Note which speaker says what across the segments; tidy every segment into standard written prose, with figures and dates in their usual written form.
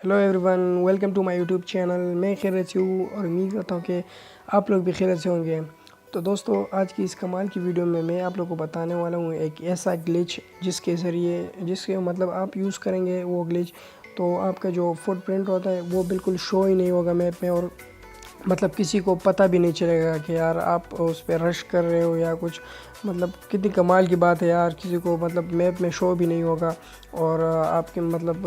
Speaker 1: Hello everyone, welcome to my YouTube channel. मैं खैरियत से हूँ और उम्मीद करता हूँ कि आप लोग भी खैरियत से होंगे। तो दोस्तों, आज की इस कमाल की वीडियो में मैं आप लोगों को बताने वाला हूँ एक ऐसा ग्लिच जिसके ज़रिए जिसके मतलब आप यूज़ करेंगे वो ग्लिच, तो आपका जो फुटप्रिंट होता है वो बिल्कुल शो ही नहीं होगा मैप में, और मतलब किसी को पता भी नहीं चलेगा कि यार आप उस पर रश कर रहे हो या कुछ। मतलब कितनी कमाल की बात है यार, किसी को मतलब मैप में शो भी नहीं होगा और आपके मतलब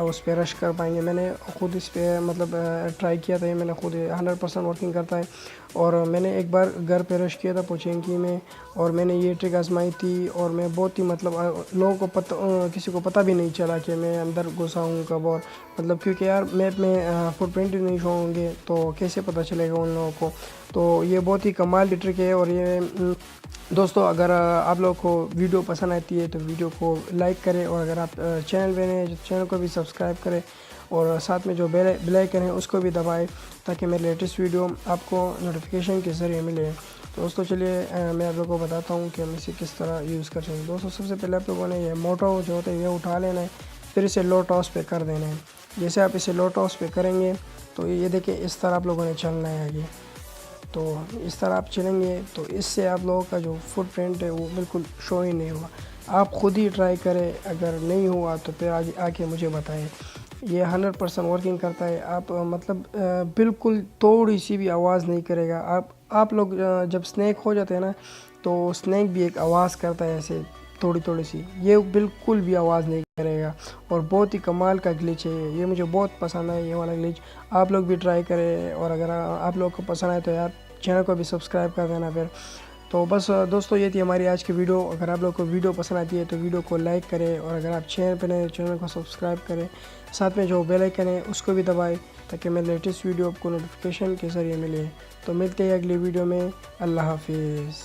Speaker 1: उस पर रश कर पाएंगे। मैंने ख़ुद इस पे मतलब ट्राई किया था, ये मैंने खुद 100% वर्किंग करता है। और मैंने एक बार घर पे रश किया था पोचेंकी में, और मैंने ये ट्रिक आजमाई थी और मैं बहुत ही मतलब लोगों को किसी को पता भी नहीं चला कि मैं अंदर घुसा हूँ कब। और मतलब क्योंकि यार मैप में फुटप्रिंट ही नहीं शो होंगे तो कैसे पता चलेगा उन लोगों को। तो ये बहुत ही कमाल की ट्रिक है। और ये दोस्तों, अगर आप लोगों को वीडियो पसंद आती है तो वीडियो को लाइक करें, और अगर आप चैनल पे नए हैं तो चैनल को भी सब्सक्राइब करें, और साथ में जो बेल आइकन है उसको भी दबाएं ताकि मेरे लेटेस्ट वीडियो आपको नोटिफिकेशन के ज़रिए मिले। तो दोस्तों चलिए मैं आप लोगों को बताता हूँ कि हम इसे किस तरह यूज़ कर सकते हैं। दोस्तों, सबसे पहले आप लोगों ने ये मोटो जो होता है ये उठा लेना है, फिर इसे लो टॉस पे कर देना है। जैसे आप इसे लो टॉस पे करेंगे तो ये देखिए इस तरह आप लोगों ने चलना है आगे। तो इस तरह आप चलेंगे तो इससे आप लोगों का जो फुटप्रिंट है वो बिल्कुल शो ही नहीं हुआ। आप खुद ही ट्राई करें, अगर नहीं हुआ तो फिर आगे आके मुझे बताएं। ये 100% वर्किंग करता है। आप मतलब बिल्कुल थोड़ी सी भी आवाज़ नहीं करेगा। आप लोग जब स्नैक हो जाते हैं ना, तो स्नैक भी एक आवाज़ करता है ऐसे थोड़ी थोड़ी सी, ये बिल्कुल भी आवाज़ नहीं करेगा। और बहुत ही कमाल का ग्लिच है ये मुझे बहुत पसंद है ये वाला ग्लिच। आप लोग भी ट्राई करें, और अगर आप लोग को पसंद आए तो यार चैनल को भी सब्सक्राइब कर देना फिर। तो बस दोस्तों, ये थी हमारी आज की वीडियो। अगर आप लोग को वीडियो पसंद आती है तो वीडियो को लाइक करें, और अगर आप चैनल पर नए चैनल को सब्सक्राइब करें, साथ में जो बेल आइकन है उसको भी दबाएं ताकि मेरे लेटेस्ट वीडियो आपको नोटिफिकेशन के ज़रिए मिले। तो मिलते हैं अगली वीडियो में। अल्लाह हाफिज़।